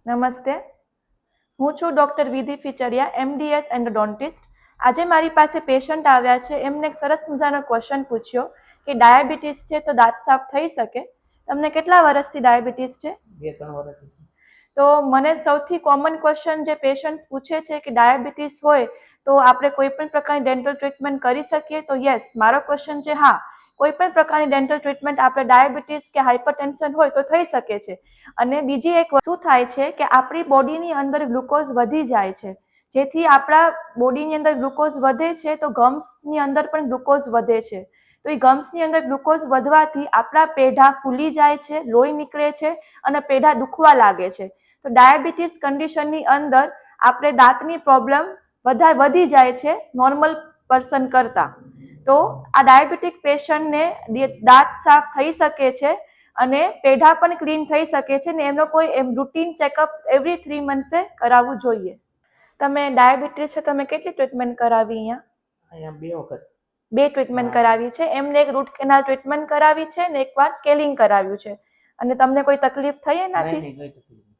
નમસ્તે, હું છું ડૉક્ટર વિધિ ફિચરિયા, MDS એન્ડોડોન્ટિસ્ટ. આજે મારી પાસે પેશન્ટ આવ્યા છે. એમને એક સરસ મજાનો ક્વેશ્ચન પૂછ્યો કે ડાયાબિટીસ છે તો દાંત સાફ થઈ શકે. તમને કેટલા વર્ષથી ડાયાબિટીસ છે? 2-3 વર્ષથી. તો મને સૌથી કોમન ક્વેશ્ચન જે પેશન્ટ્સ પૂછે છે કે ડાયાબિટીસ હોય તો આપણે કોઈ પણ પ્રકારની ડેન્ટલ ટ્રીટમેન્ટ કરી શકીએ? તો યસ, મારો ક્વેશ્ચન છે હા. કોઈ પણ પ્રકારની ડેન્ટલ ટ્રીટમેન્ટ આપણે ડાયાબિટીસ કે હાઇપરટેન્શન હોય તો થઈ શકે છે. અને બીજી એક શું થાય છે કે આપણી બોડીની અંદર ગ્લુકોઝ વધી જાય છે. જેથી આપણા બોડીની અંદર ગ્લુકોઝ વધે છે તો ગમ્સની અંદર પણ ગ્લુકોઝ વધે છે. તો એ ગમ્સની અંદર ગ્લુકોઝ વધવાથી આપણા પેઢા ફૂલી જાય છે, લોહી નીકળે છે અને પેઢા દુખવા લાગે છે. તો ડાયાબિટીસ કન્ડિશનની અંદર આપણે દાંતની પ્રોબ્લેમ વધી જાય છે નોર્મલ પર્સન કરતાં. તો આ ડાયાબિટીક પેશન્ટને દાંત સાફ થઈ શકે છે અને પેઢા પણ ક્લીન થઈ શકે છે ને એમનો કોઈ રૂટીન ચેકઅપ એવરી 3 મંથ્સે કરાવવું જોઈએ. તમે ડાયાબિટીસ છે, તમે કેટલી ટ્રીટમેન્ટ કરાવી અહીંયા? અહીંયા 2 વખત. 2 ટ્રીટમેન્ટ કરાવી છે. એમને એક રૂટ કેનાલ ટ્રીટમેન્ટ કરાવી છે ને એકવાર સ્કેલિંગ કરાવ્યું છે. અને તમને કોઈ તકલીફ થઈ એનાથી? નહીં, કોઈ તકલીફ નહીં.